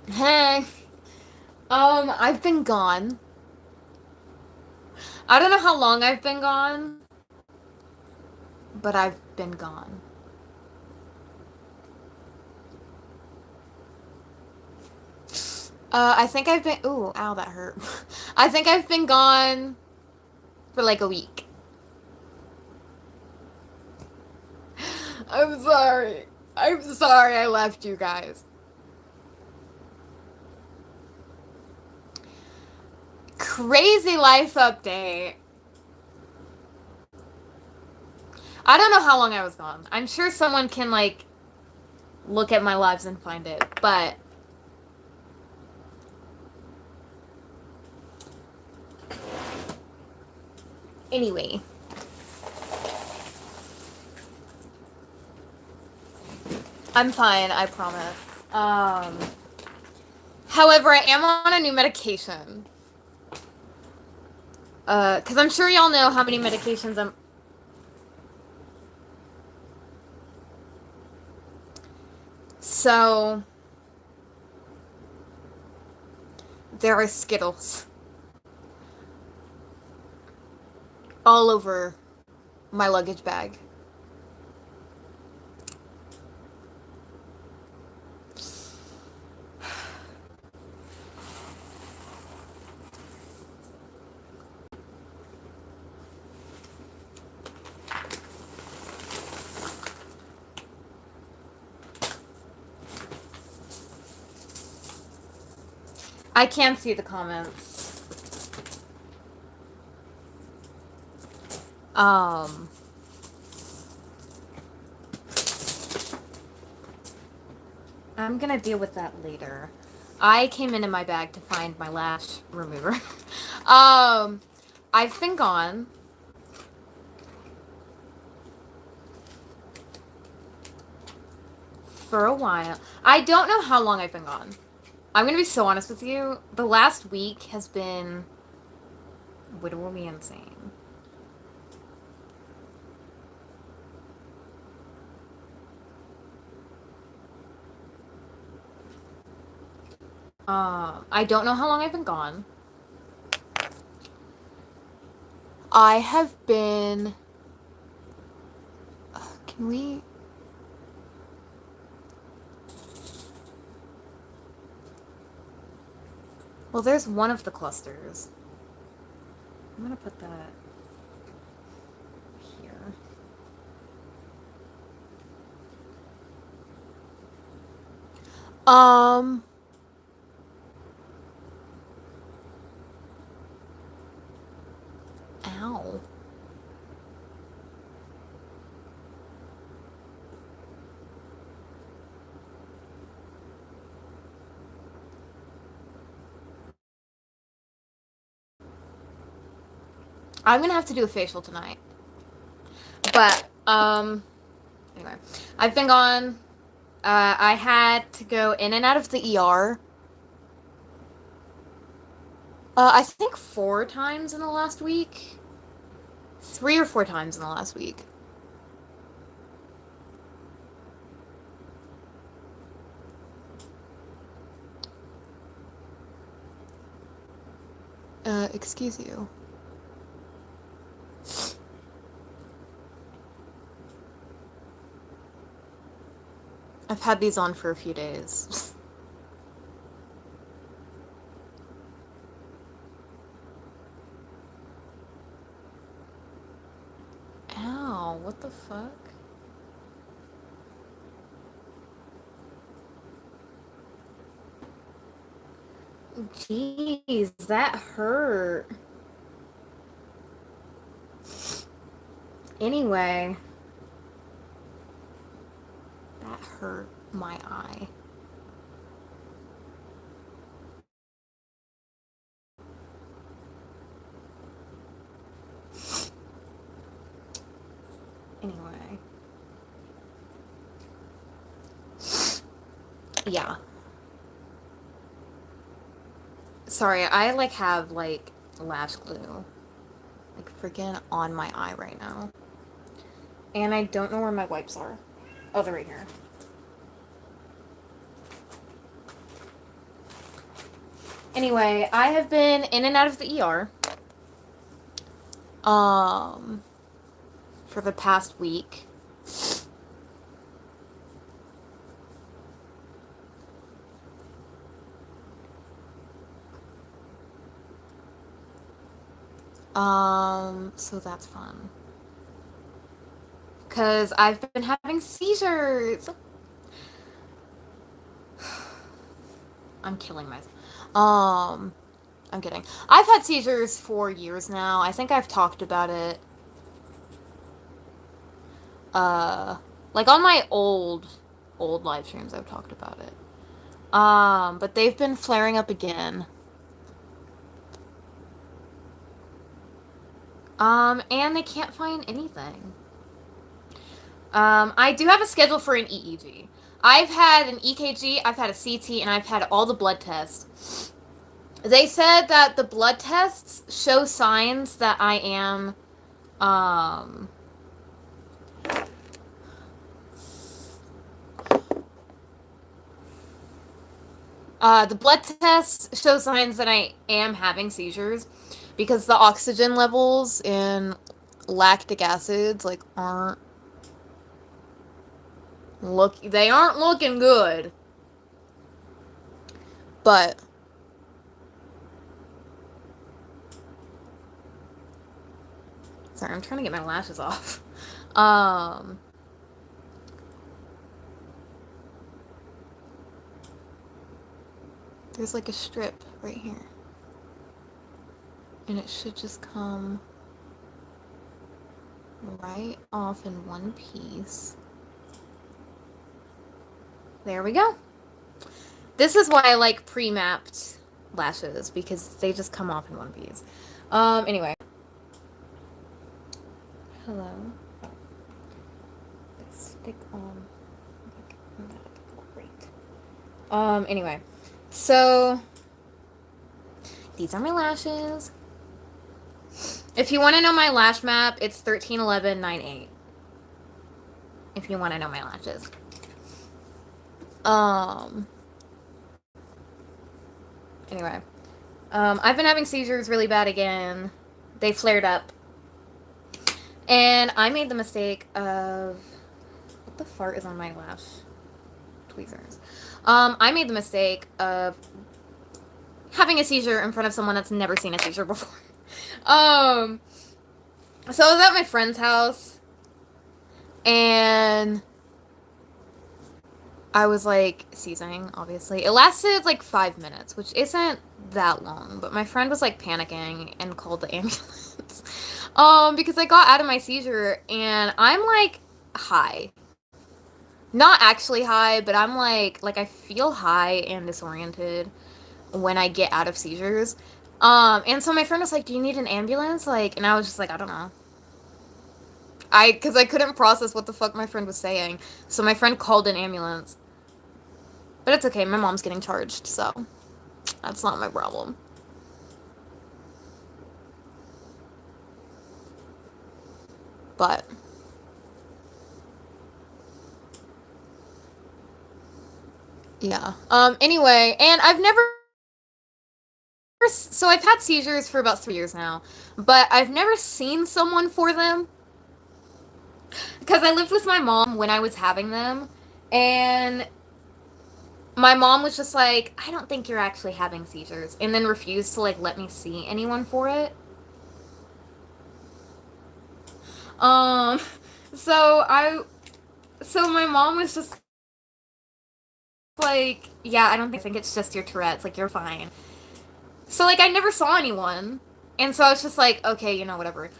Hey, I've been gone. I don't know how long I've been gone, but I've been gone. I think I've been, ooh, ow, that hurt. I think I've been gone for like a week. I'm sorry. I'm sorry I left you guys. Crazy life update. I don't know how long I was gone. I'm sure someone can, like, look at my lives and find it, but anyway. I'm fine, I promise. However, I am on a new medication. Because I'm sure y'all know how many medications I'm. So, there are Skittles all over my luggage bag. I can't see the comments. Um, I'm gonna deal with that later. I came into my bag to find my lash remover. I've been gone for a while. I don't know how long I've been gone. I'm gonna be so honest with you. The last week has been literally insane. I don't know how long I've been gone. I have been. Can we? Well, there's one of the clusters. I'm gonna put that here. Um. Ow. I'm gonna have to do a facial tonight. But, anyway. I've been gone. I had to go in and out of the ER. I think 4 times in the last week. 3 or 4 times in the last week. Excuse you. I've had these on for a few days. Ow, what the fuck? Jeez, that hurt. Anyway, that hurt my eye. Anyway. Yeah. Sorry, I like have like lash glue like freaking on my eye right now. And I don't know where my wipes are. Oh, they're right here. Anyway, I have been in and out of the ER. For the past week. So that's fun. Because I've been having seizures. I'm killing myself. I'm kidding. I've had seizures for years now. I think I've talked about it. Like on my old live streams, I've talked about it. But they've been flaring up again. And they can't find anything. I do have a schedule for an EEG. I've had an EKG, I've had a CT, and I've had all the blood tests. They said that the blood tests show signs that I am, the blood tests show signs that I am having seizures because the oxygen levels in lactic acids, like, they aren't looking good. But sorry, I'm trying to get my lashes off. There's like a strip right here. And it should just come right off in one piece. There we go. This is why I like pre-mapped lashes, because they just come off in one piece. Anyway. Hello. Stick on. Great. Anyway. So, these are my lashes. If you want to know my lash map, it's 131198. If you want to know my lashes. Anyway. I've been having seizures really bad again. They flared up. And I made the mistake of... What the fart is on my lash tweezers? I made the mistake of having a seizure in front of someone that's never seen a seizure before. So I was at my friend's house, and I was, like, seizing, obviously. It lasted, like, 5 minutes, which isn't that long, but my friend was, like, panicking and called the ambulance. Because I got out of my seizure, and I'm, like, high. Not actually high, but I'm, like, I feel high and disoriented when I get out of seizures. And so my friend was like, do you need an ambulance? Like, and I was just like, I don't know. Because I couldn't process what the fuck my friend was saying. So my friend called an ambulance. But it's okay, my mom's getting charged, so that's not my problem. But yeah. Anyway, and I've had seizures for about 3 years now, but I've never seen someone for them. Because I lived with my mom when I was having them, and my mom was just like, I don't think you're actually having seizures, and then refused to, like, let me see anyone for it. So my mom was just like, yeah, I don't think it's just your Tourette's, like, you're fine. So, like, I never saw anyone, and so I was just like, okay, you know, whatever.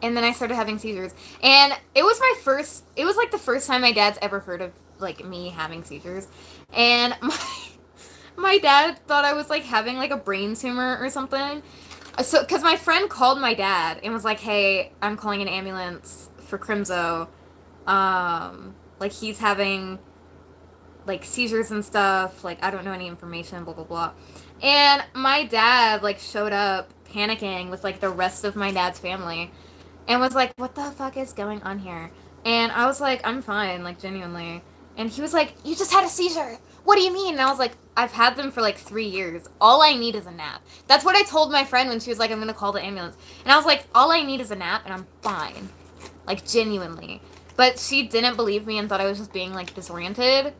And then I started having seizures. And it was like the first time my dad's ever heard of, like, me having seizures. And my dad thought I was, like, having, like, a brain tumor or something. So, because my friend called my dad and was like, hey, I'm calling an ambulance for Crimzo. Like, he's having, like, seizures and stuff. Like, I don't know any information, blah, blah, blah. And my dad, like, showed up panicking with, like, the rest of my dad's family. And was like, what the fuck is going on here? And I was like, I'm fine, like, genuinely. And he was like, you just had a seizure. What do you mean? And I was like, I've had them for like 3 years. All I need is a nap. That's what I told my friend when she was like, I'm going to call the ambulance. And I was like, all I need is a nap and I'm fine. Like, genuinely. But she didn't believe me and thought I was just being like disoriented.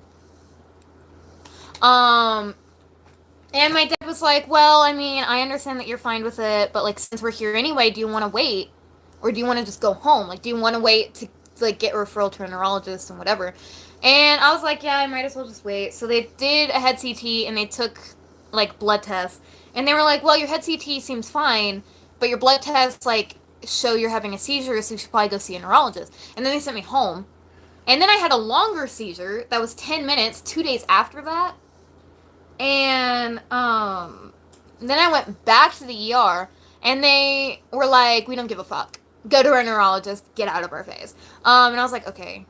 And my dad was like, well, I mean, I understand that you're fine with it, but like, since we're here anyway, do you want to wait? Or do you want to just go home? Like, do you want to wait to like get a referral to a neurologist and whatever? And I was like, yeah, I might as well just wait. So they did a head CT and they took like blood tests. And they were like, well, your head CT seems fine, but your blood tests like show you're having a seizure, so you should probably go see a neurologist. And then they sent me home. And then I had a longer seizure that was 10 minutes 2 days after that. And then I went back to the ER and they were like, we don't give a fuck. Go to our neurologist, get out of our face. And I was like, okay.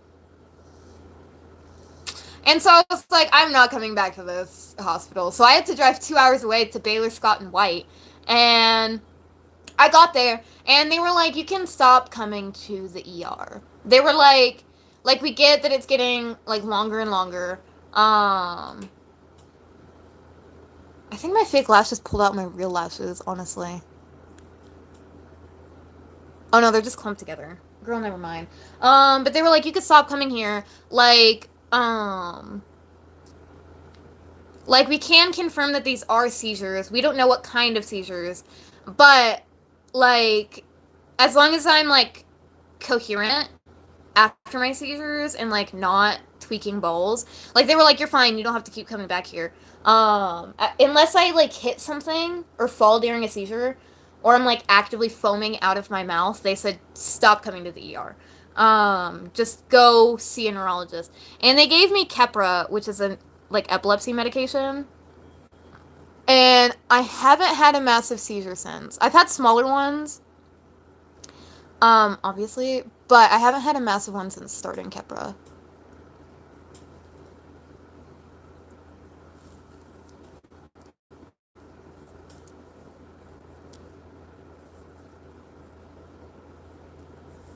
And so I was like, I'm not coming back to this hospital. So I had to drive 2 hours away to Baylor, Scott, and White. And I got there, and they were like, you can stop coming to the ER. They were like, we get that it's getting, like, longer and longer. I think my fake lashes pulled out my real lashes, honestly. Oh, no, they're just clumped together. Girl, never mind. But they were like, you could stop coming here. Like, we can confirm that these are seizures. We don't know what kind of seizures. But, like, as long as I'm, like, coherent after my seizures and, like, not tweaking bowls. Like, they were like, you're fine. You don't have to keep coming back here. Unless I, like, hit something or fall during a seizure or I'm, like, actively foaming out of my mouth, they said, stop coming to the ER. Just go see a neurologist. And they gave me Keppra, which is a, like, epilepsy medication. And I haven't had a massive seizure since. I've had smaller ones, obviously, but I haven't had a massive one since starting Keppra.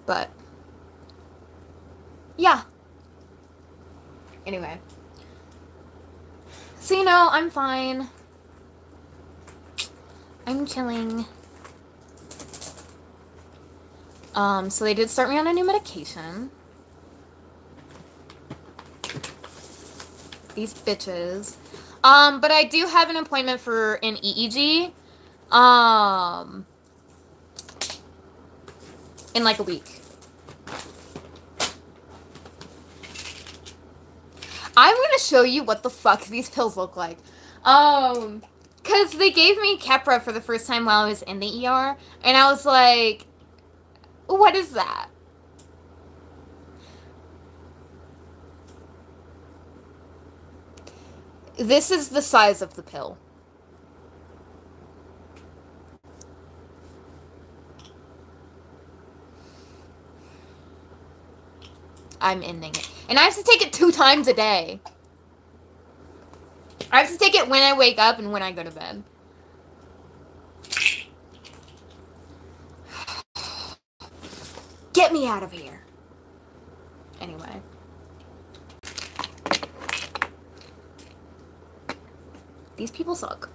But, yeah. Anyway. So, you know, I'm fine. I'm chilling. So they did start me on a new medication. These bitches. But I do have an appointment for an EEG. In like a week. I'm gonna show you what the fuck these pills look like. Cause they gave me Keppra for the first time while I was in the ER, and I was like, what is that? This is the size of the pill. I'm ending it. And I have to take it 2 times a day. I have to take it when I wake up and when I go to bed. Get me out of here. Anyway. These people suck.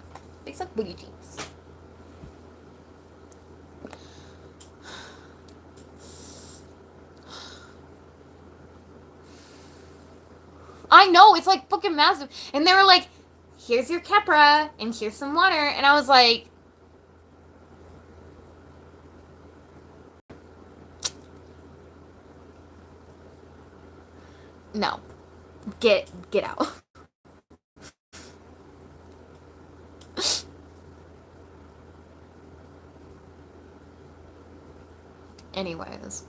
They suck booty cheeks. I know, it's like fucking massive. And they were like, here's your Keppra, and here's some water. And I was like, no. Get out. Anyways.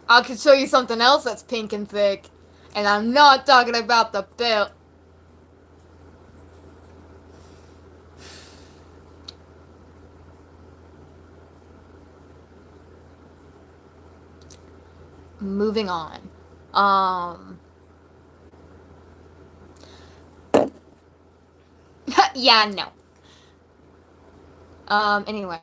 I could show you something else that's pink and thick. And I'm not talking about the pill. Moving on. Yeah, no. Anyway.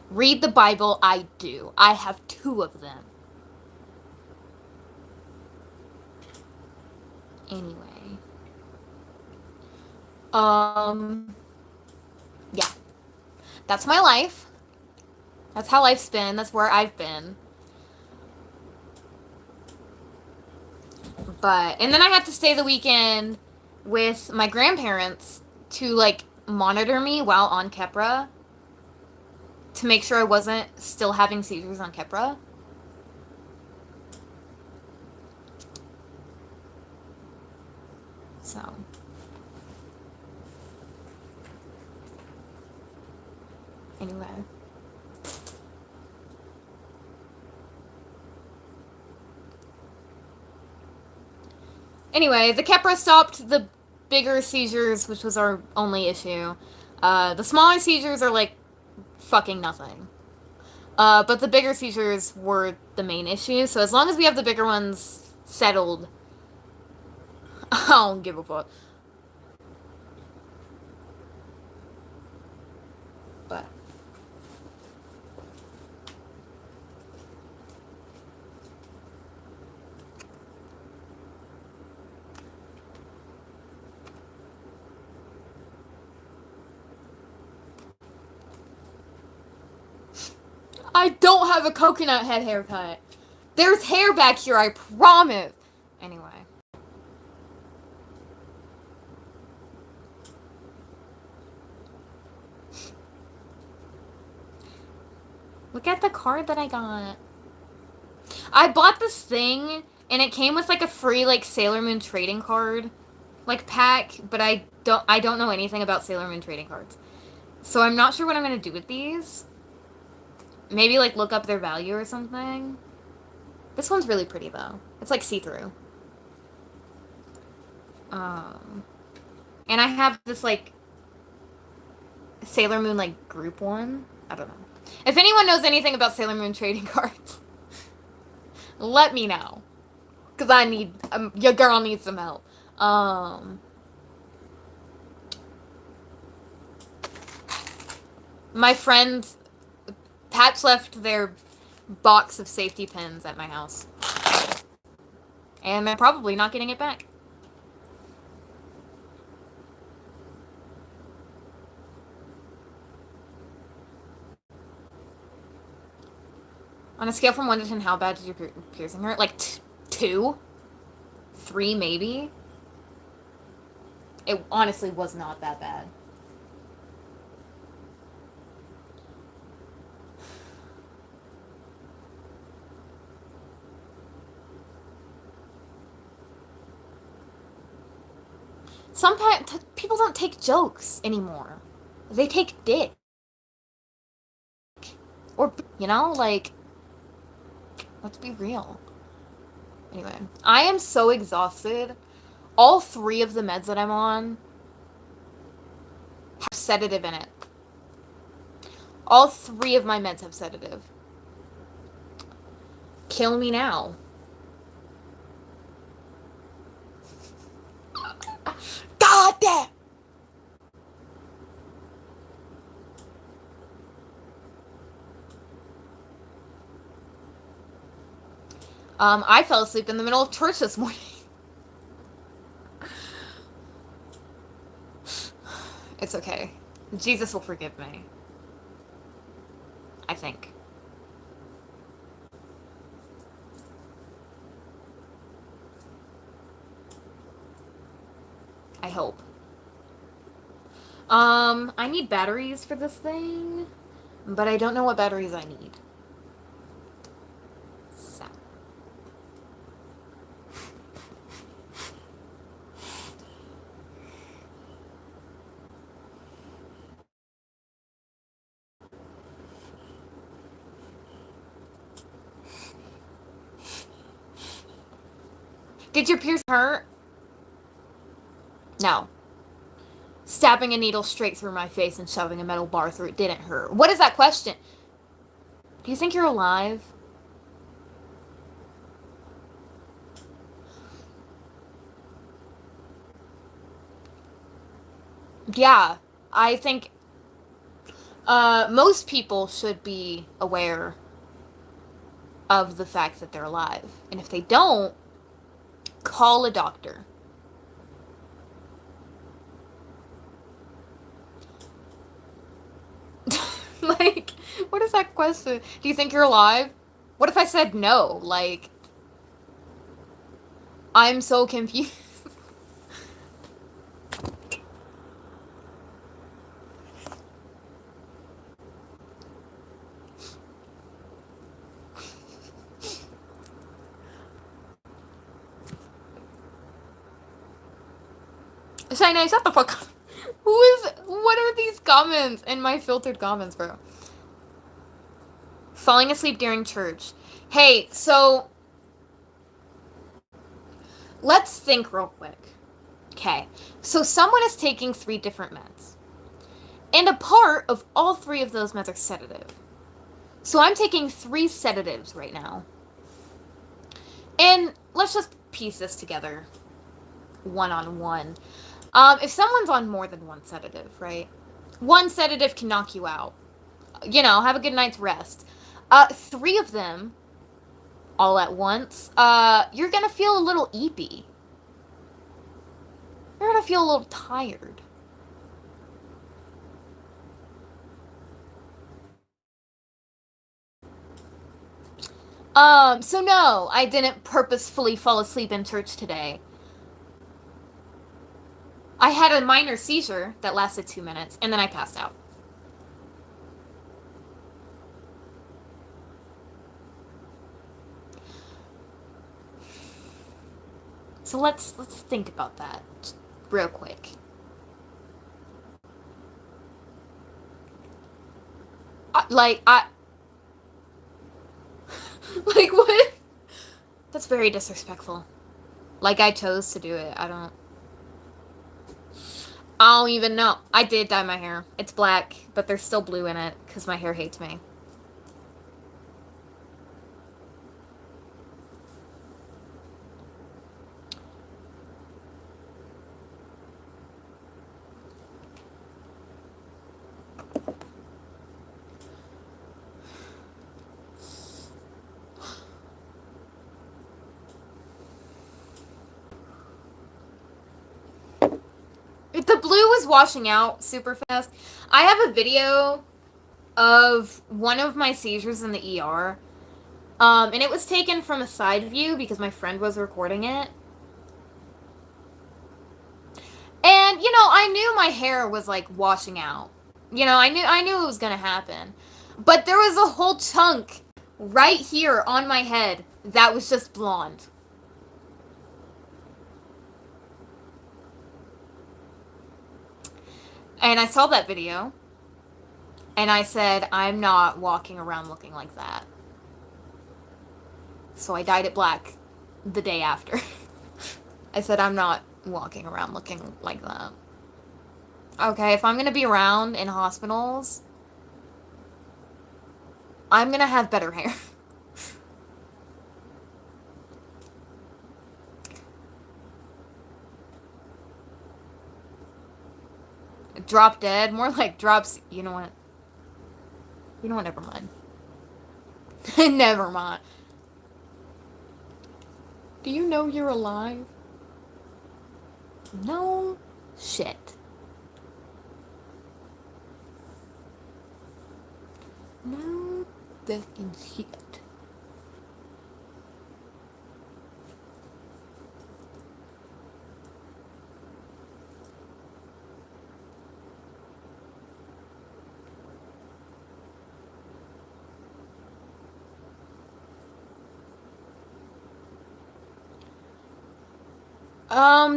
Read the Bible, I do. I have 2 of them. Anyway. Yeah. That's my life. That's how life's been. That's where I've been. And then I had to stay the weekend with my grandparents to, like, monitor me while on Keppra to make sure I wasn't still having seizures on Keppra. So. Anyway. Anyway, the Keppra stopped the bigger seizures, which was our only issue. The smaller seizures are like fucking nothing. But the bigger seizures were the main issue, so as long as we have the bigger ones settled, I don't give a fuck. But I don't have a coconut head haircut. There's hair back here, I promise. Anyway. Look at the card that I got. I bought this thing, and it came with, like, a free, like, Sailor Moon trading card, like, pack, but I don't know anything about Sailor Moon trading cards. So I'm not sure what I'm gonna do with these. Maybe, like, look up their value or something. This one's really pretty, though. It's, like, see-through. And I have this, like, Sailor Moon, like, group one. I don't know. If anyone knows anything about Sailor Moon trading cards, let me know. Because I need, your girl needs some help. My friend, Patch left their box of safety pins at my house. And they're probably not getting it back. On a scale from 1 to 10, how bad did your piercing hurt? Like, 2? 3, maybe? It honestly was not that bad. Some people don't take jokes anymore. They take dick. Or, you know, like, let's be real. Anyway, I am so exhausted. All 3 of the meds that I'm on have sedative in it. All 3 of my meds have sedative. Kill me now. God damn! I fell asleep in the middle of church this morning. It's okay. Jesus will forgive me. I think. I hope. I need batteries for this thing, but I don't know what batteries I need. So. Did your piercing hurt? No. Stabbing a needle straight through my face and shoving a metal bar through it didn't hurt. What is that question? Do you think you're alive? Yeah, I think most people should be aware of the fact that they're alive. And if they don't, call a doctor. Like, what is that question? Do you think you're alive? What if I said no? Like, I'm so confused. Shine, shut the fuck up. What are these comments in my filtered comments, bro? Falling asleep during church. Hey, so let's think real quick. Okay, so someone is taking 3 different meds. And a part of all 3 of those meds are sedative. So I'm taking 3 sedatives right now. And let's just piece this together one-on-one. If someone's on more than 1 sedative, right? 1 sedative can knock you out. You know, have a good night's rest. 3 of them, all at once, you're gonna feel a little eepy. You're gonna feel a little tired. So no, I didn't purposefully fall asleep in church today. I had a minor seizure that lasted 2 minutes, and then I passed out. So let's think about that real quick. Like like what? That's very disrespectful. Like I chose to do it. I don't even know. I did dye my hair. It's black, but there's still blue in it because my hair hates me. The blue was washing out super fast. I have a video of one of my seizures in the ER. And it was taken from a side view because my friend was recording it. And I knew my hair was like washing out. I knew it was going to happen. But there was a whole chunk right here on my head that was just blonde. And I saw that video. And I said, I'm not walking around looking like that. So I dyed it black the day after. I said, I'm not walking around looking like that. Okay, if I'm gonna be around in hospitals, I'm gonna have better hair. Drop dead, more like drops. You know what? Never mind. Never mind. Do you know you're alive? No shit. No fucking shit.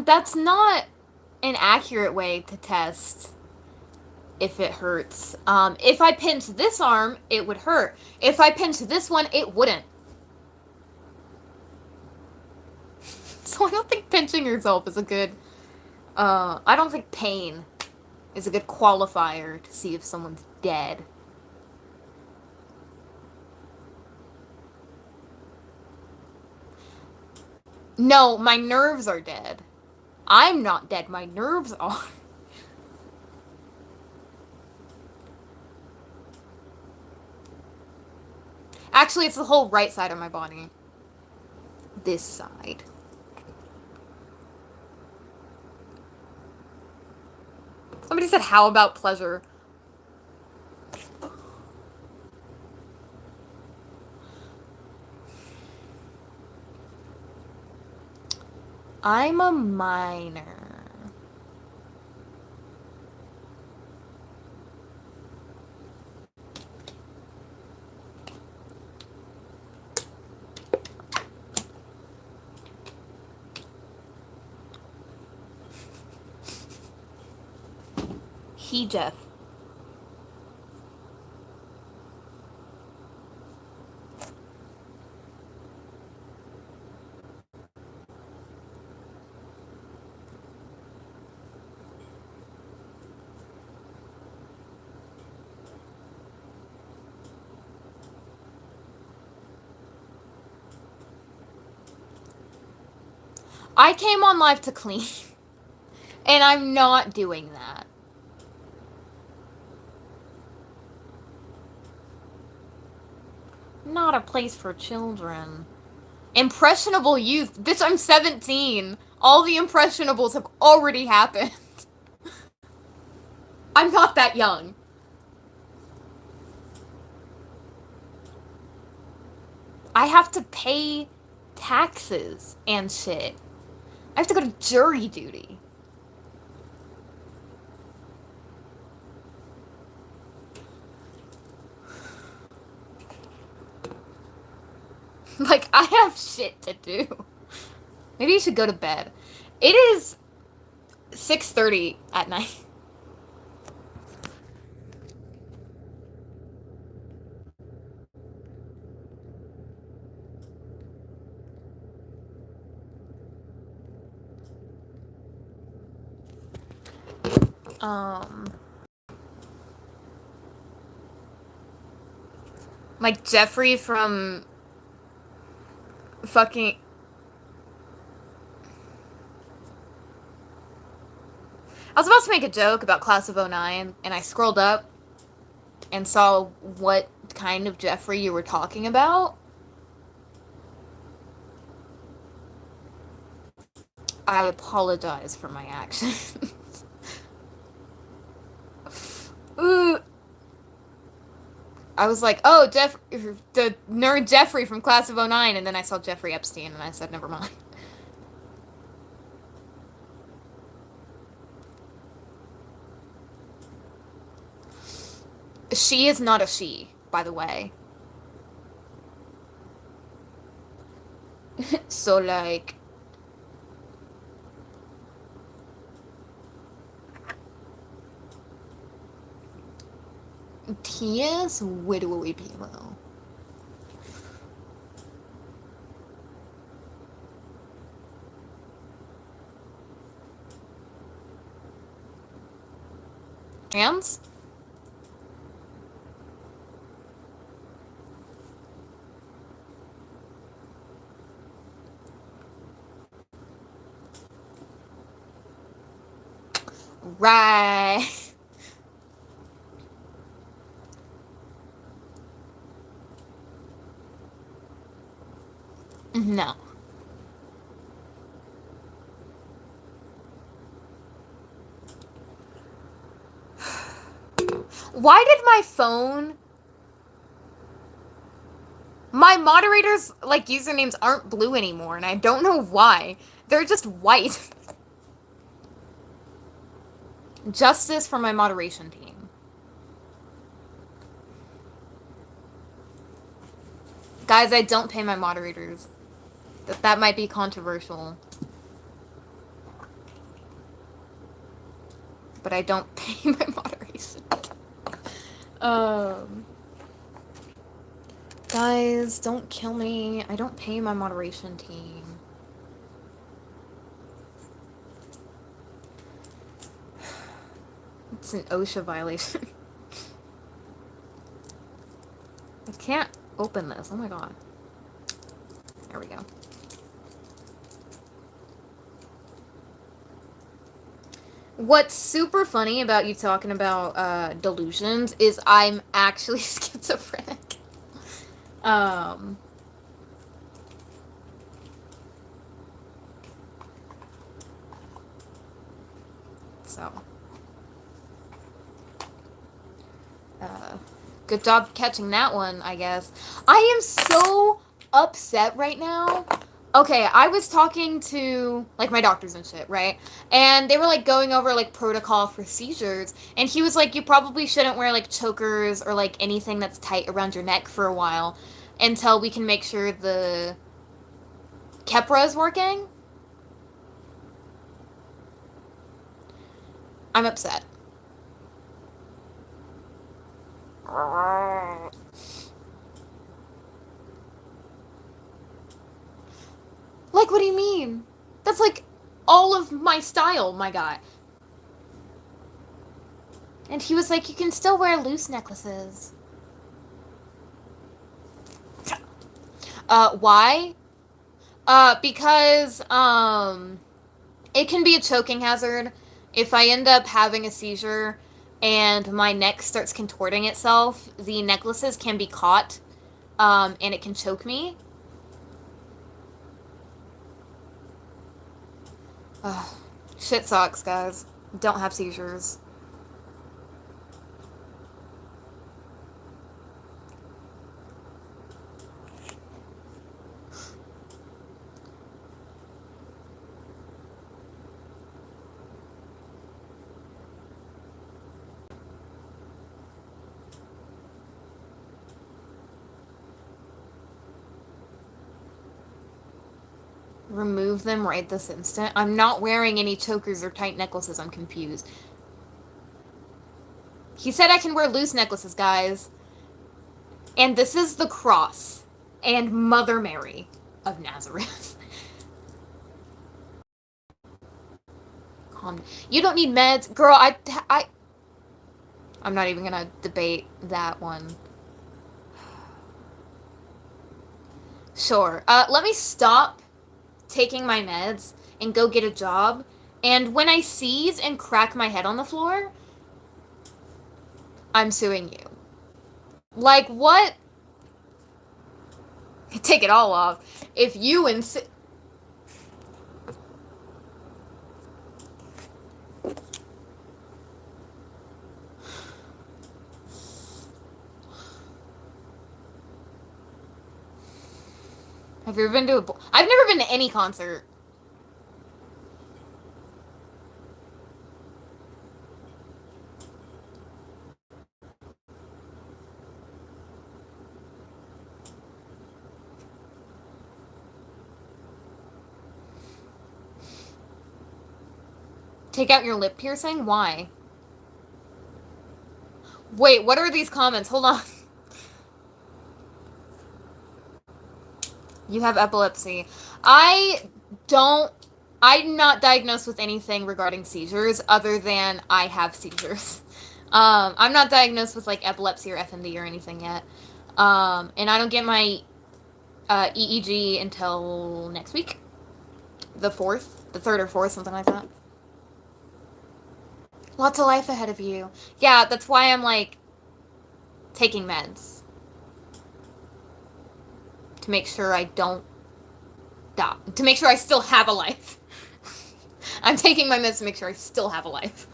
That's not an accurate way to test if it hurts. If I pinch this arm, it would hurt. If I pinch this one, it wouldn't. So I don't think pinching yourself is a good, I don't think pain is a good qualifier to see if someone's dead. No, my nerves are dead. I'm not dead, my nerves are. Actually, it's the whole right side of my body. This side. Somebody said, how about pleasure? I'm a minor. He, Jeff. I came on live to clean. And I'm not doing that. Not a place for children. Impressionable youth. Bitch, I'm 17. All the impressionables have already happened. I'm not that young. I have to pay taxes and shit. I have to go to jury duty. Like, I have shit to do. Maybe you should go to bed. It is 6:30 at night. Like Jeffrey from fucking... I was about to make a joke about Class of 09, and I scrolled up and saw what kind of Jeffrey you were talking about. I apologize for my actions. Ooh. I was like, oh, the nerd Jeffrey from Class of 09, and then I saw Jeffrey Epstein, and I said, never mind. She is not a she, by the way. So, like... T.S. Widowy Pilo. Hands? Right. No. Why did my phone... My moderators, like, usernames aren't blue anymore, and I don't know why. They're just white. Justice for my moderation team. Guys, I don't pay my moderators. That might be controversial. But I don't pay my moderation. Guys, don't kill me. I don't pay my moderation team. It's an OSHA violation. I can't open this. Oh my god. There we go. What's super funny about you talking about delusions is I'm actually schizophrenic. Um, so, good job catching that one, I guess. I am so upset right now. Okay, I was talking to, like, my doctors and shit, right? And they were, like, going over, like, protocol for seizures. And he was like, you probably shouldn't wear, like, chokers or, like, anything that's tight around your neck for a while until we can make sure the Keppra is working. I'm upset. Like, what do you mean? That's like all of my style, my guy. And he was like, you can still wear loose necklaces. Why? Because, it can be a choking hazard. If I end up having a seizure and my neck starts contorting itself, the necklaces can be caught, and it can choke me. Ugh. Shit sucks, guys. Don't have seizures. Remove them right this instant. I'm not wearing any chokers or tight necklaces. I'm confused. He said I can wear loose necklaces, guys. And this is the cross and Mother Mary of Nazareth. You don't need meds. Girl, I'm not even gonna debate that one. Sure. Let me stop taking my meds and go get a job. And when I seize and crack my head on the floor, I'm suing you. Like, what? Take it all off. If you insist. Have you ever been to a... I've never been to any concert. Take out your lip piercing? Why? Wait, what are these comments? Hold on. You have epilepsy. I'm not diagnosed with anything regarding seizures other than I have seizures. I'm not diagnosed with like epilepsy or FMD or anything yet. And I don't get my EEG until next week. The 4th, the 3rd or 4th, something like that. Lots of life ahead of you. Yeah, that's why I'm like taking meds. To make sure I don't die. To make sure I still have a life. I'm taking my meds to make sure I still have a life.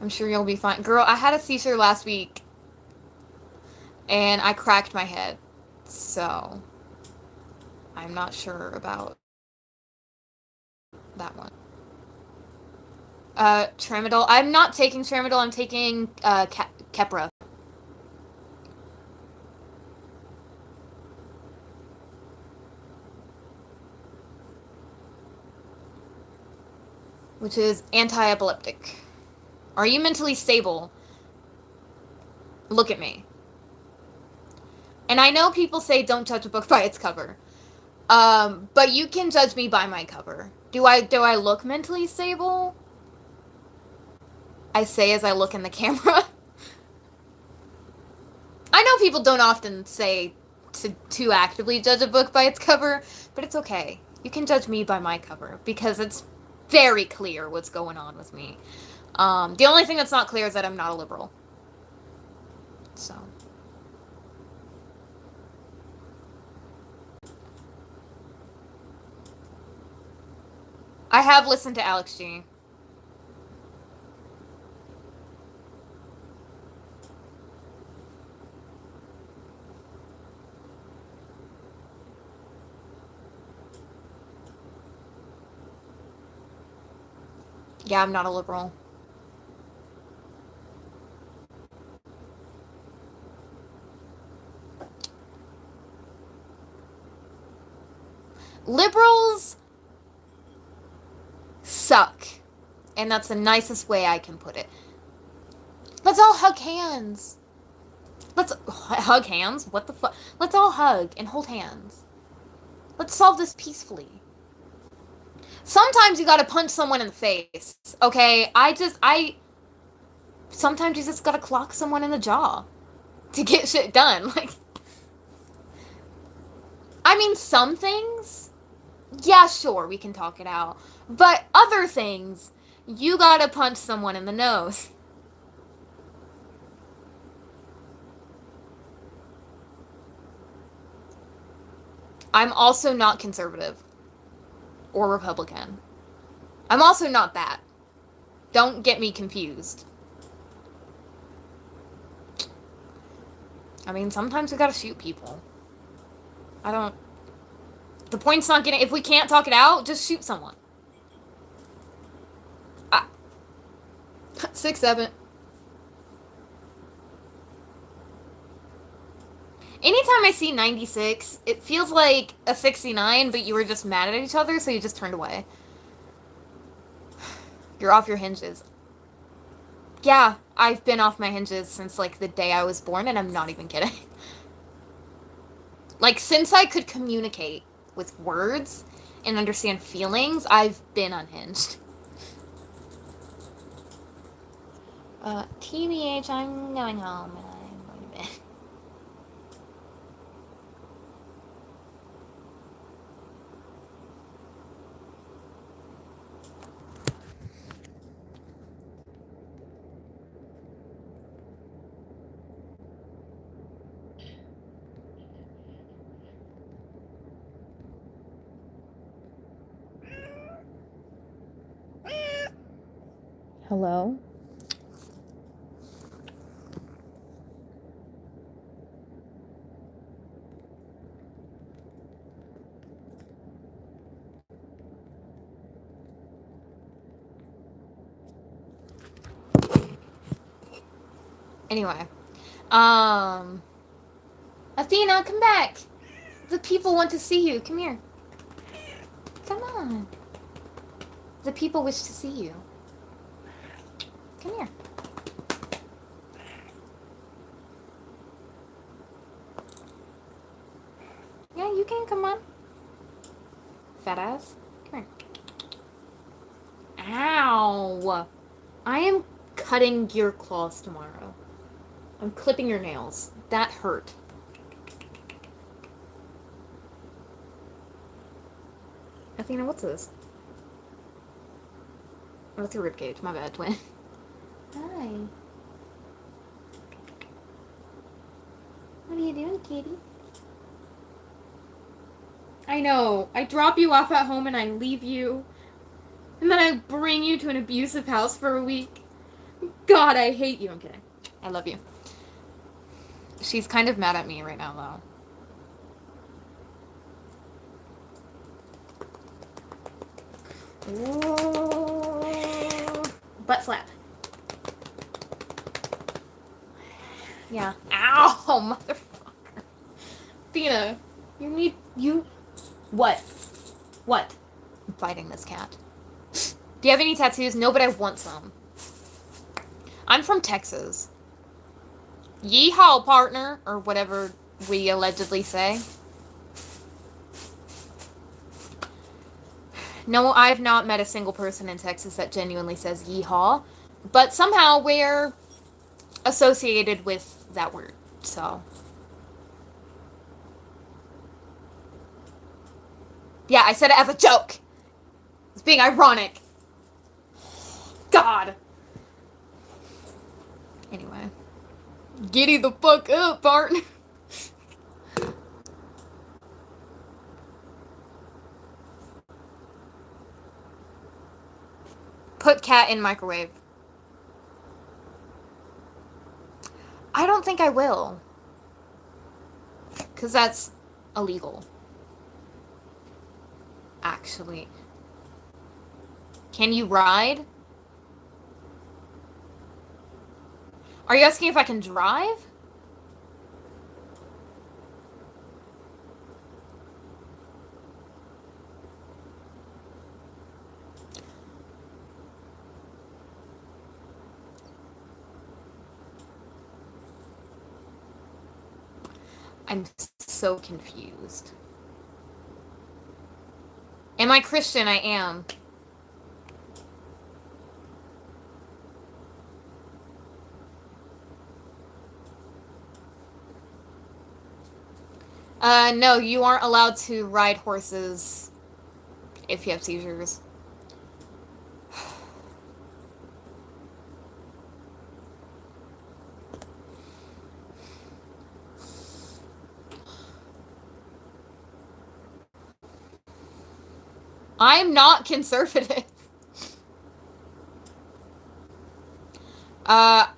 I'm sure you'll be fine. Girl, I had a seizure last week. And I cracked my head. So, I'm not sure about that one. Tramadol. I'm not taking Tramadol. I'm taking, Keppra. Which is anti-epileptic. Are you mentally stable? Look at me. And I know people say don't judge a book by its cover. But you can judge me by my cover. Do I look mentally stable? I say as I look in the camera. I know people don't often say to actively judge a book by its cover, but it's okay. You can judge me by my cover because it's very clear what's going on with me. The only thing that's not clear is that I'm not a liberal. So. I have listened to Alex G. Yeah, I'm not a liberal. Liberals suck. And that's the nicest way I can put it. Let's all hug hands. Let's hug hands? What the fuck? Let's all hug and hold hands. Let's solve this peacefully. Sometimes you gotta punch someone in the face, okay? Sometimes you just gotta clock someone in the jaw to get shit done. Like, I mean, some things, yeah, sure, we can talk it out. But other things, you gotta punch someone in the nose. I'm also not conservative or Republican. I'm also not that. Don't get me confused. I mean, sometimes we gotta shoot people. The point's not getting. If we can't talk it out, just shoot someone. 6'7". Anytime I see 96, it feels like a 69, but you were just mad at each other, so you just turned away. You're off your hinges. Yeah, I've been off my hinges since, like, the day I was born, and I'm not even kidding. Like, since I could communicate with words and understand feelings, I've been unhinged. TBH, I'm going home, and I'm going to bed. Hello? Anyway. Athena, come back! The people want to see you. Come here. Come on. The people wish to see you. Come here. Yeah, you can come on. Fat ass. Come here. Ow! I am cutting your claws tomorrow. I'm clipping your nails. That hurt. Athena, what's this? Oh, that's your ribcage. My bad, twin. Hi. What are you doing, kitty? I know. I drop you off at home and I leave you. And then I bring you to an abusive house for a week. God, I hate you. I'm kidding. I love you. She's kind of mad at me right now, though. Ooh. Butt slap. Yeah. Ow, motherfucker. Athena, you... What? What? I'm fighting this cat. Do you have any tattoos? No, but I want some. I'm from Texas. Yeehaw, partner, or whatever we allegedly say. No, I've not met a single person in Texas that genuinely says yeehaw, but somehow we're associated with that word, so. Yeah, I said it as a joke. It's being ironic. God. Anyway. Giddy the fuck up, partner. Put cat in microwave. I don't think I will. Because that's illegal. Actually. Can you ride? Are you asking if I can drive? I'm so confused. Am I Christian? I am. No, you aren't allowed to ride horses if you have seizures. I'm not conservative.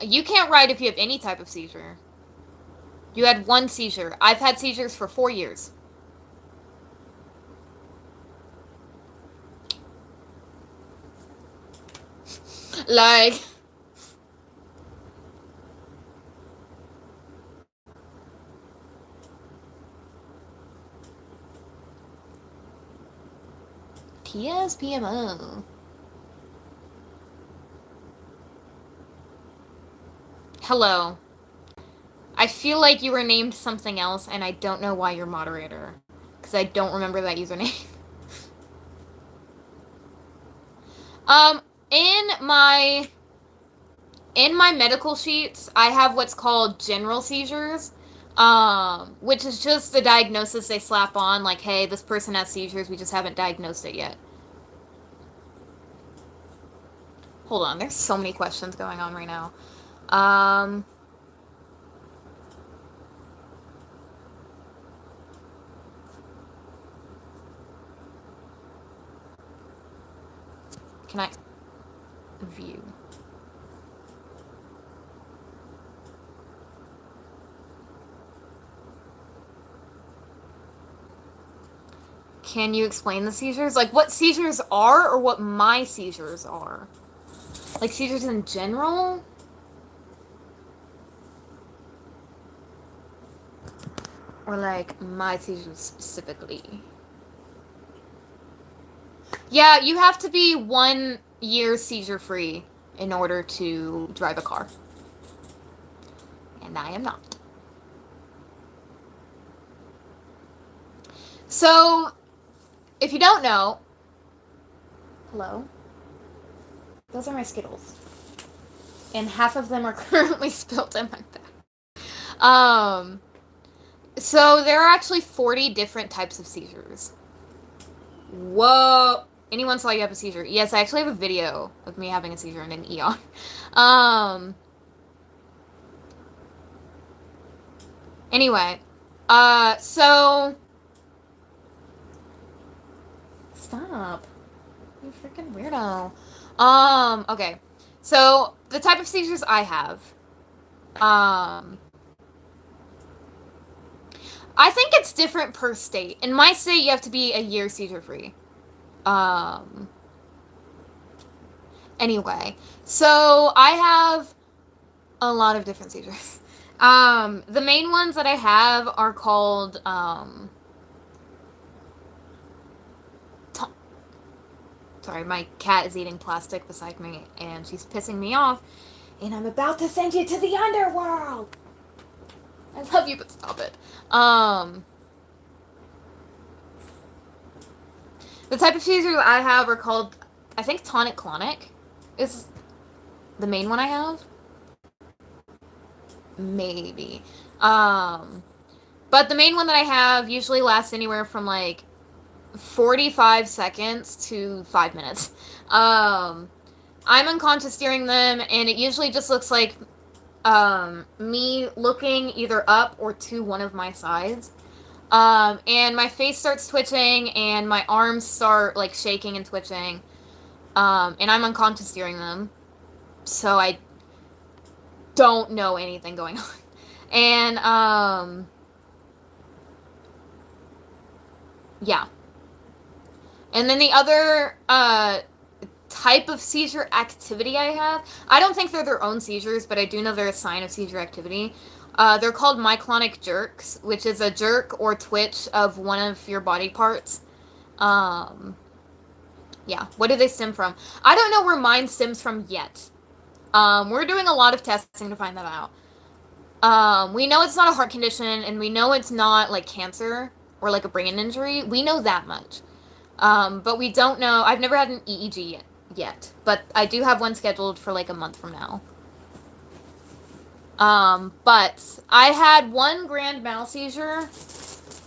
You can't ride if you have any type of seizure. You had one seizure. I've had seizures for 4 years. Like... PSPMO. Hello. I feel like you were named something else, and I don't know why you're moderator. Because I don't remember that username. In my medical sheets, I have what's called general seizures, which is just the diagnosis they slap on, like, hey, this person has seizures, we just haven't diagnosed it yet. Hold on, there's so many questions going on right now. Can I view? Can you explain the seizures? Like, what seizures are, or what my seizures are? Like, seizures in general? Or, like, my seizures specifically? Yeah, you have to be 1 year seizure-free in order to drive a car. And I am not. So, if you don't know... Hello? Those are my Skittles. And half of them are currently spilled in my bag. So there are actually 40 different types of seizures. Whoa! Anyone saw you have a seizure? Yes, I actually have a video of me having a seizure in an eon. Anyway. So... Stop. You freaking weirdo. Okay. So, the type of seizures I have. I think it's different per state. In my state, you have to be a year seizure-free. Anyway. So, I have a lot of different seizures. The main ones that I have are called, Sorry, my cat is eating plastic beside me, and she's pissing me off, and I'm about to send you to the underworld! I love you, but stop it. The type of seizures I have are called, I think tonic-clonic is the main one I have. Maybe. But the main one that I have usually lasts anywhere from, like, 45 seconds to 5 minutes. I'm unconscious during them, and it usually just looks like me looking either up or to one of my sides. And my face starts twitching and my arms start like shaking and twitching. And I'm unconscious during them. So I don't know anything going on. And yeah. And then the other type of seizure activity I have, I don't think they're their own seizures, but I do know they're a sign of seizure activity. They're called myoclonic jerks, which is a jerk or twitch of one of your body parts. Um, yeah. What do they stem from? I don't know where mine stems from yet. We're doing a lot of testing to find that out. We know it's not a heart condition, and we know it's not like cancer or like a brain injury. We know that much. But we don't know. I've never had an EEG yet, but I do have one scheduled for like a month from now. But I had one grand mal seizure,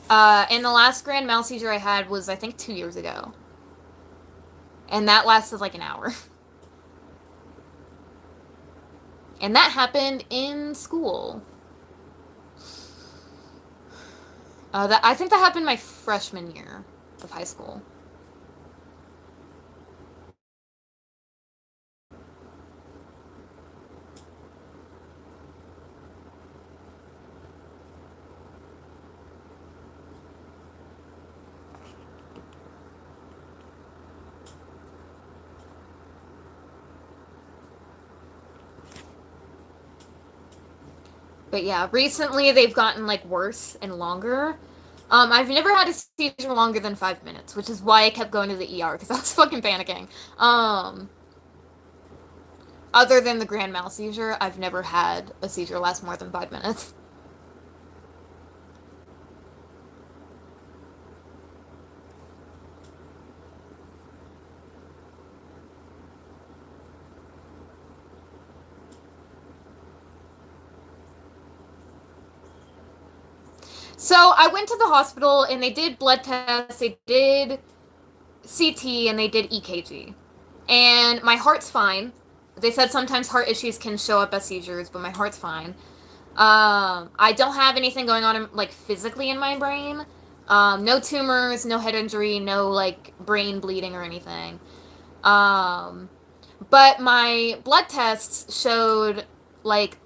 and the last grand mal seizure I had was, I think, 2 years ago. And that lasted like an hour. And that happened in school. I think that happened my freshman year of high school. But yeah, recently they've gotten like worse and longer. I've never had a seizure longer than 5 minutes, which is why I kept going to the ER because I was fucking panicking. Other than the grand mal seizure, I've never had a seizure last more than 5 minutes. So I went to the hospital and they did blood tests, they did CT, and they did EKG. And my heart's fine. They said sometimes heart issues can show up as seizures, but my heart's fine. I don't have anything going on like physically in my brain. No tumors, no head injury, no like brain bleeding or anything. Um, but my blood tests showed like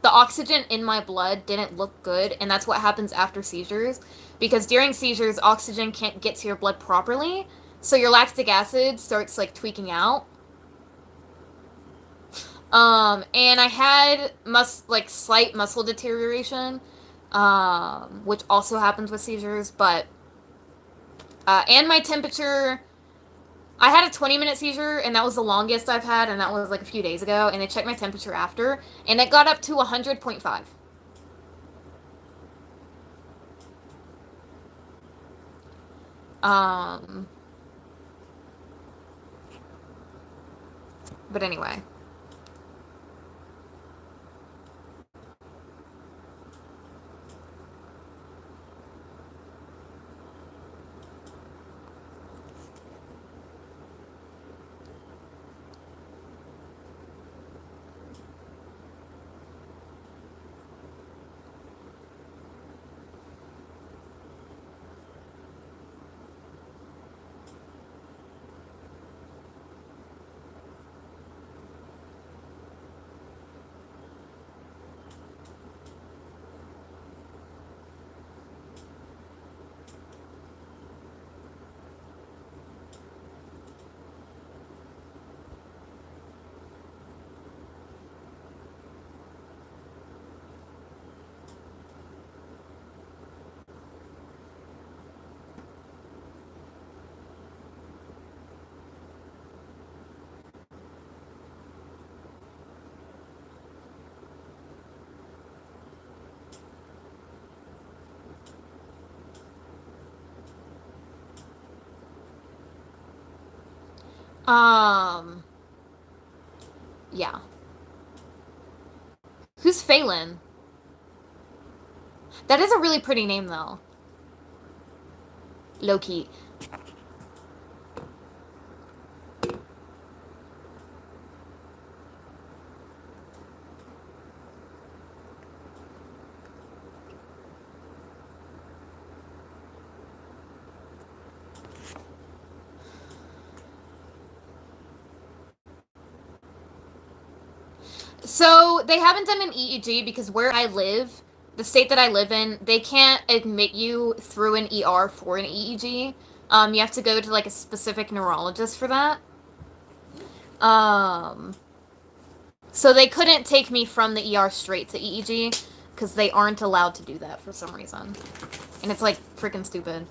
the oxygen in my blood didn't look good, and that's what happens after seizures. Because during seizures, oxygen can't get to your blood properly, so your lactic acid starts like tweaking out. And I had slight muscle deterioration, which also happens with seizures, but and my temperature. I had a 20-minute seizure, and that was the longest I've had, and that was like a few days ago. And they checked my temperature after, and it got up to 100.5. Um, but anyway. Um, yeah. Who's Phelan? That is a really pretty name, though. Low-key. So they haven't done an EEG because where I live, the state that I live in, they can't admit you through an ER for an EEG. You have to go to like a specific neurologist for that. Um, so they couldn't take me from the ER straight to EEG because they aren't allowed to do that for some reason. And it's like freaking stupid.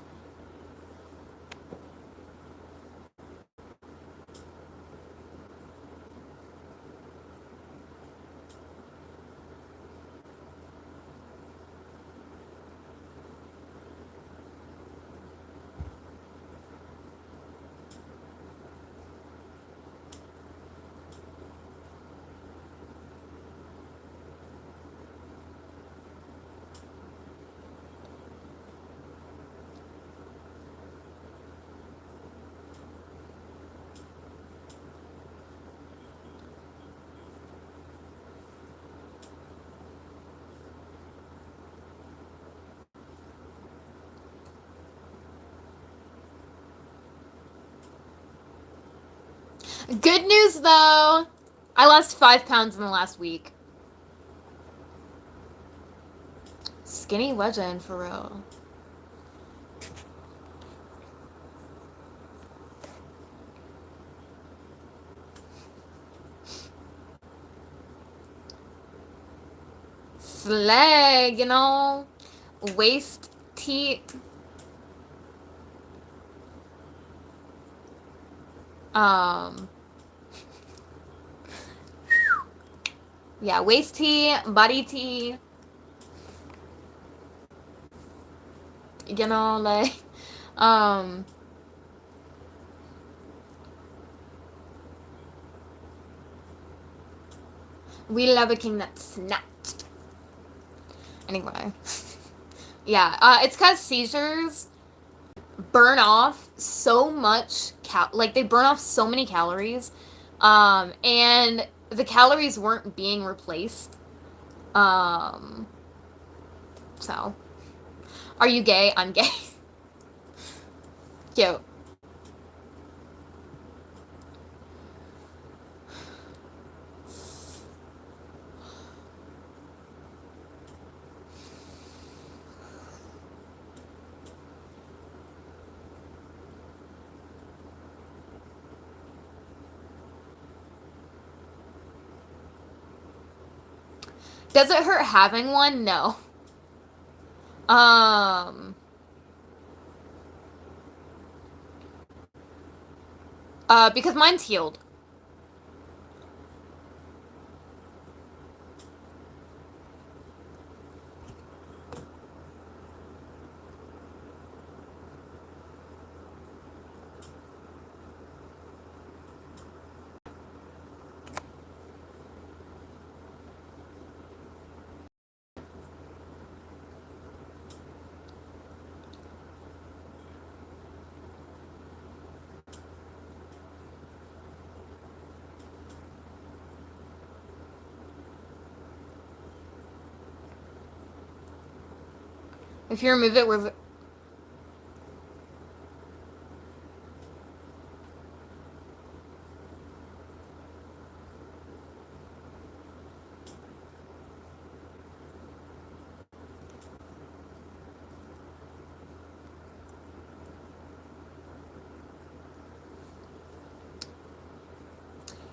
Good news though, I lost 5 pounds in the last week. Skinny legend for real. Slag, you know, waist tee. Yeah, waist tee, body tee. You know, like, we love a king that's snatched. Anyway, yeah, it's because seizures burn off so much like they burn off so many calories, and the calories weren't being replaced. Um, so, are you gay? I'm gay. Cute. Does it hurt having one? No. Um, because mine's healed. If you remove it with...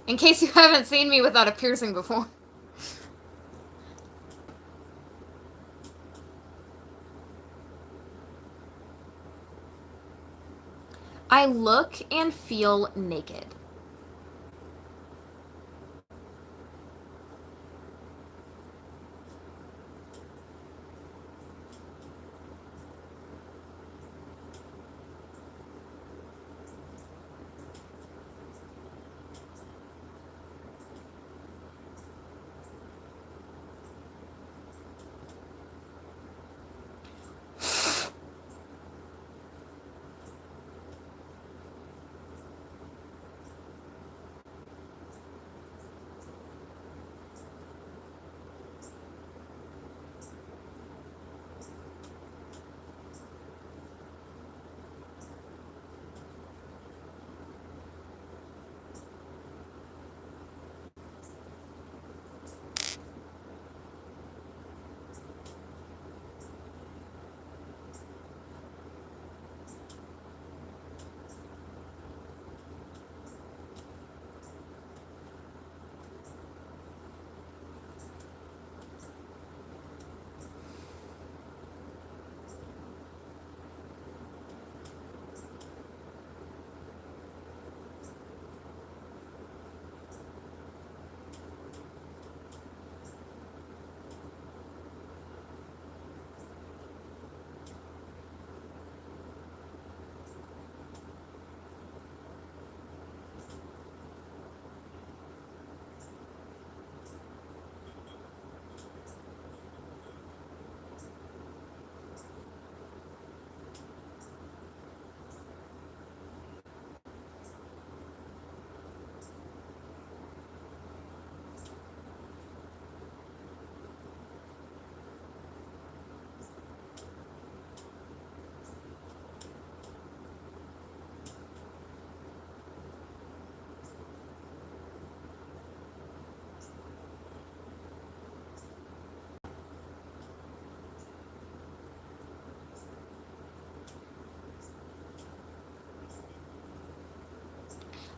In case you haven't seen me without a piercing before. I look and feel naked.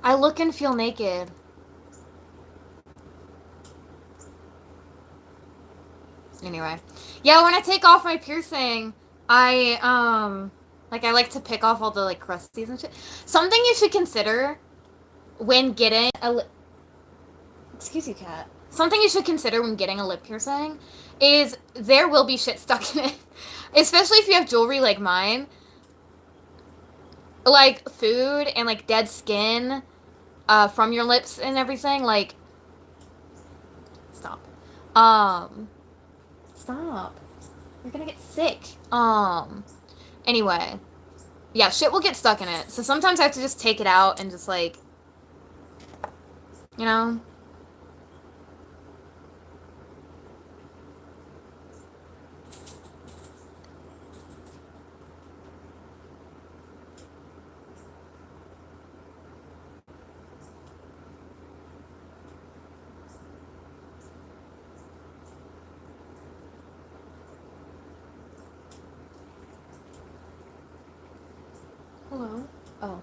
I look and feel naked. Anyway. Yeah, when I take off my piercing, I like to pick off all the like crusties and shit. Something you should consider when getting a excuse you, cat. Something you should consider when getting a lip piercing is there will be shit stuck in it. Especially if you have jewelry like mine. Like food and like dead skin from your lips and everything. Like stop. Um stop. You're gonna get sick. Anyway. Yeah, shit will get stuck in it. So sometimes I have to just take it out and just like, you know. Hello? Oh.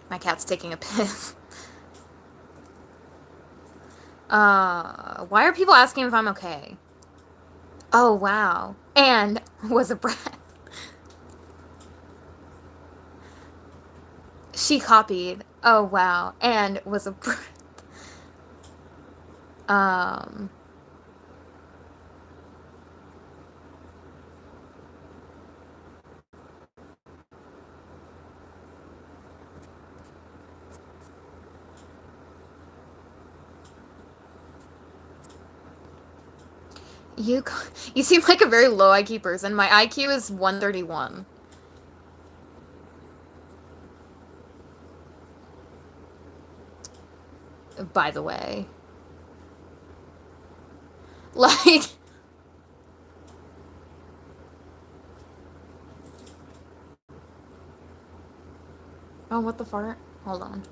My cat's taking a piss. Why are people asking if I'm okay? Oh, wow. And was a brat. She copied. Oh, wow. And was a brat. Um, you you seem like a very low IQ person. My IQ is 131. By the way. Like, oh, what the fart? Hold on.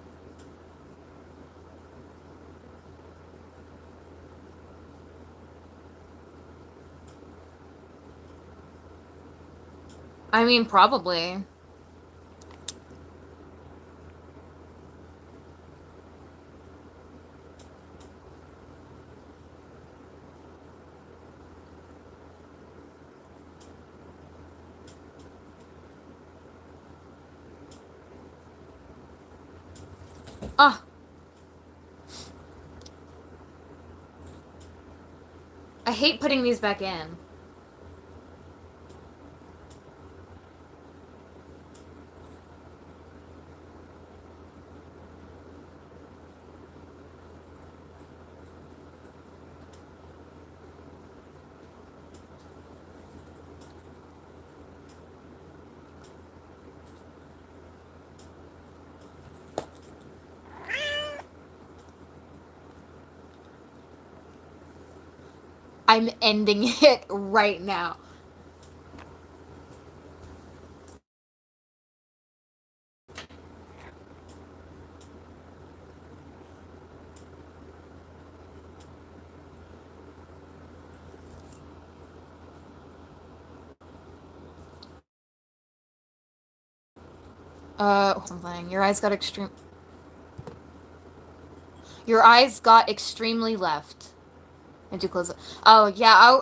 I mean, probably. Ah, I hate putting these back in. I'm ending it right now. Something. Your eyes got extreme. Your eyes got extremely left. And you close it. Oh yeah,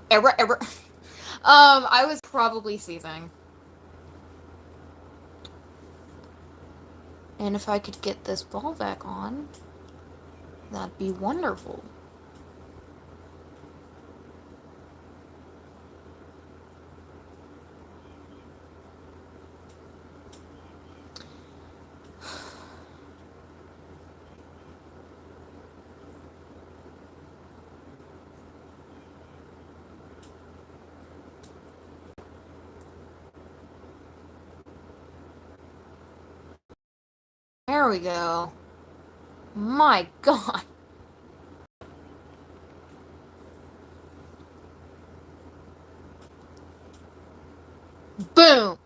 error. I was probably seizing. And if I could get this ball back on, that'd be wonderful. There we go. My God. Boom.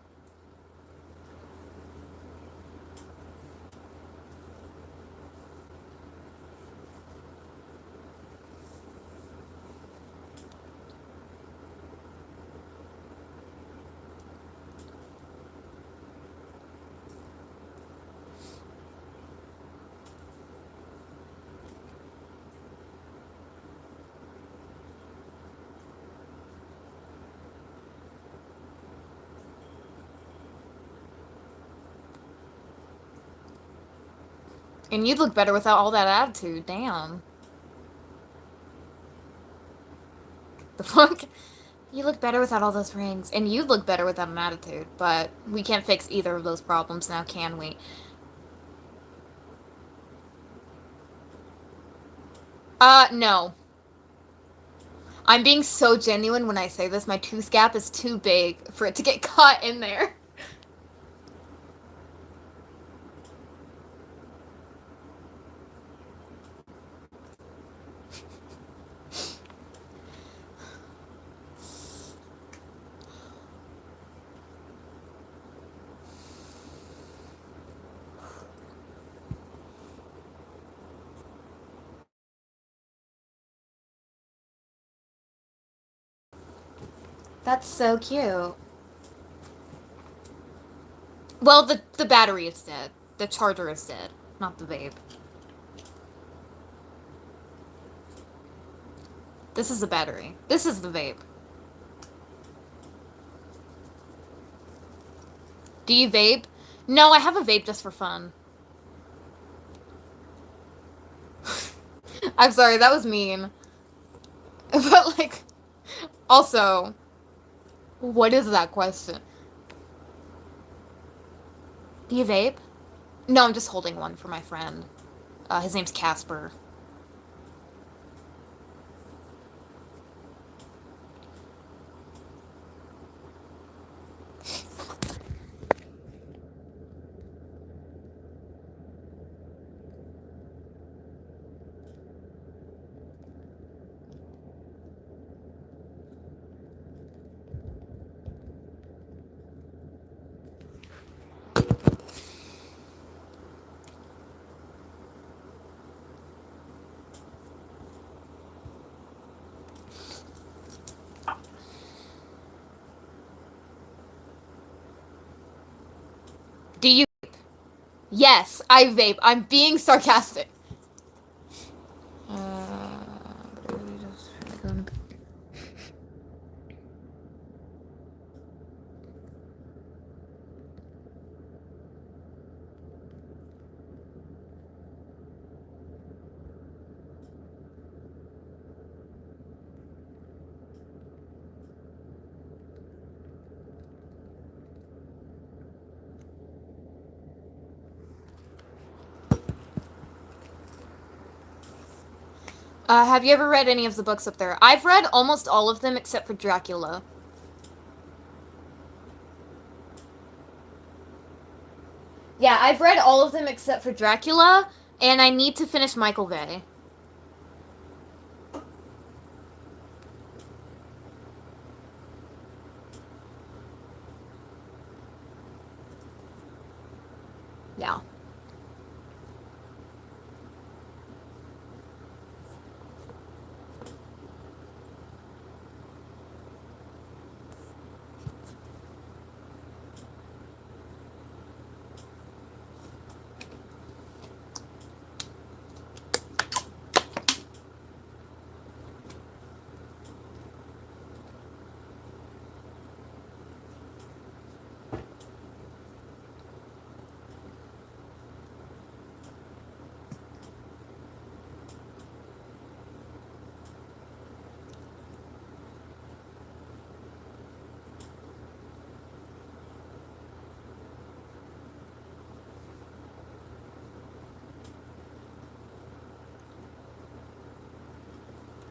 And you'd look better without all that attitude. Damn. The fuck? You look better without all those rings. And you'd look better without an attitude. But we can't fix either of those problems now, can we? No. I'm being so genuine when I say this. My tooth gap is too big for it to get caught in there. That's so cute. Well, the battery is dead. The charger is dead, not the vape. This is the battery. This is the vape. Do you vape? No, I have a vape just for fun. I'm sorry, that was mean. But, like, also, what is that question? Do you vape? No, I'm just holding one for my friend. His name's Casper. Do you vape? Yes, I vape. I'm being sarcastic. Have you ever read any of the books up there? I've read almost all of them except for Dracula. Yeah, I've read all of them except for Dracula, and I need to finish Michael Bay. Yeah.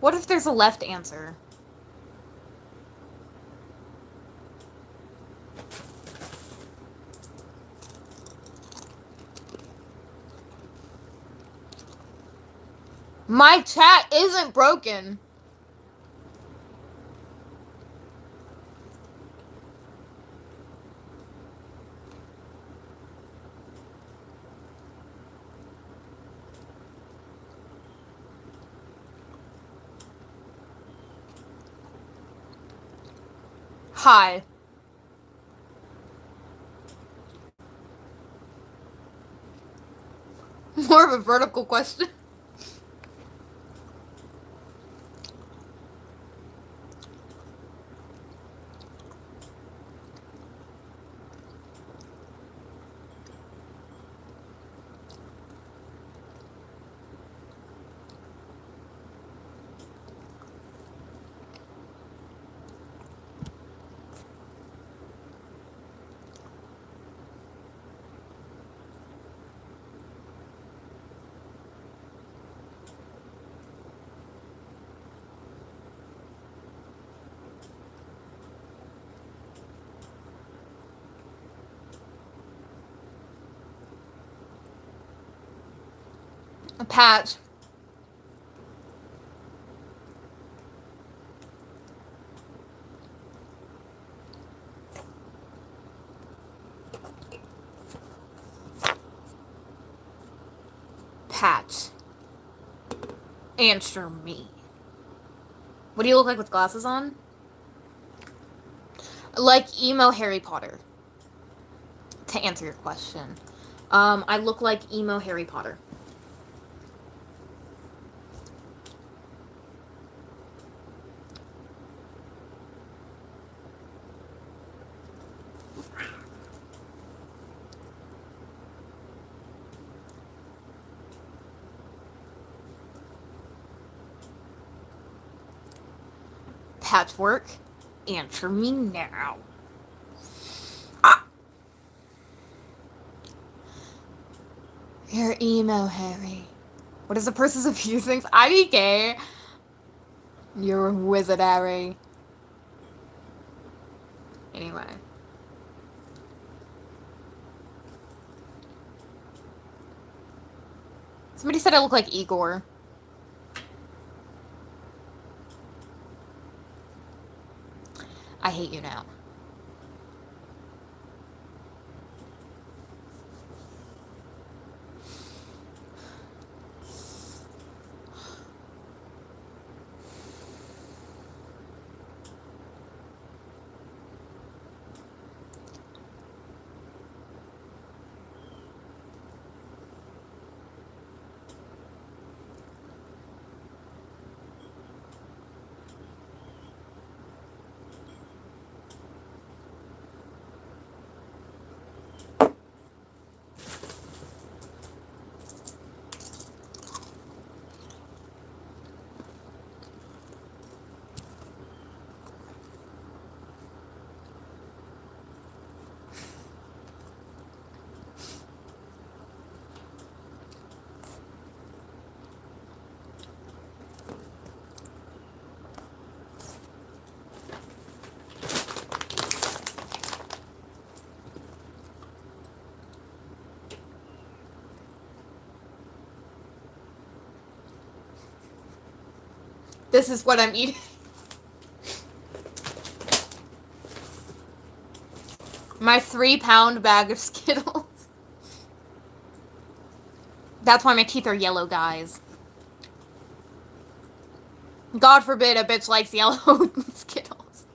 What if there's a left answer? My chat isn't broken. Hi. More of a vertical question. Patch. Patch. Answer me. What do you look like with glasses on? Like emo Harry Potter. To answer your question. I look like emo Harry Potter. Patchwork. Answer me now. Ah! You're emo, Harry. What is the purpose of few things? IDK. You're a wizard, Harry. Anyway. Somebody said I look like Igor. I hate you now. This is what I'm eating. My 3-pound bag of Skittles. That's why my teeth are yellow, guys. God forbid a bitch likes yellow Skittles.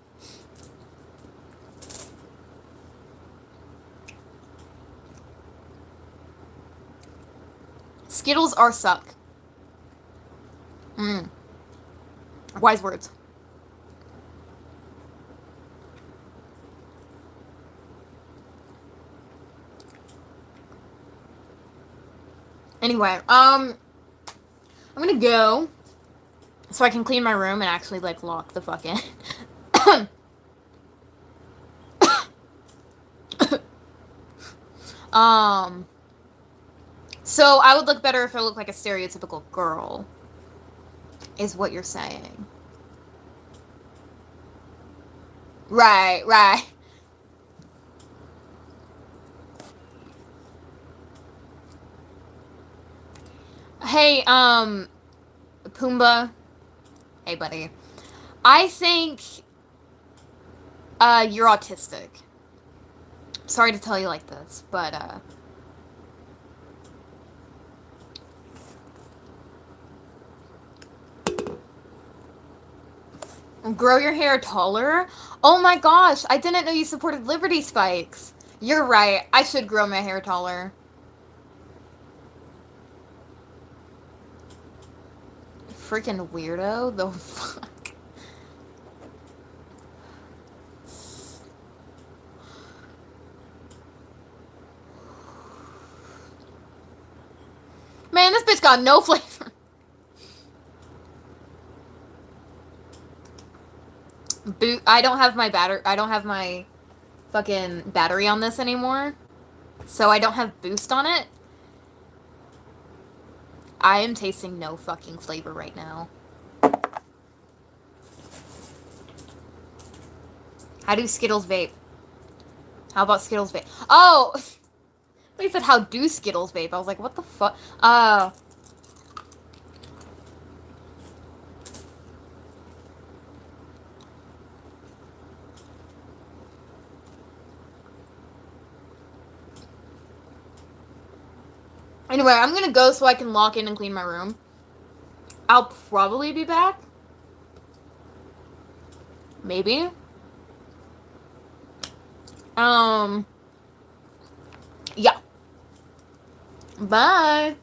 Skittles are suck. Wise words. Anyway, I'm gonna go so I can clean my room and actually, like, lock the fuck in. So I would look better if I looked like a stereotypical girl, is what you're saying. Right, right. Hey, Pumbaa. Hey, buddy. I think, you're autistic. Sorry to tell you like this, but, grow your hair taller? Oh my gosh, I didn't know you supported Liberty Spikes. You're right, I should grow my hair taller. Freaking weirdo, the fuck. Man, this bitch got no flavor. I don't have my fucking battery on this anymore. So I don't have boost on it. I am tasting no fucking flavor right now. How do Skittles vape? How about Skittles vape? Oh! They said, how do Skittles vape? I was like, what the fuck? Anyway, I'm gonna go so I can lock in and clean my room. I'll probably be back. Maybe. Yeah. Bye.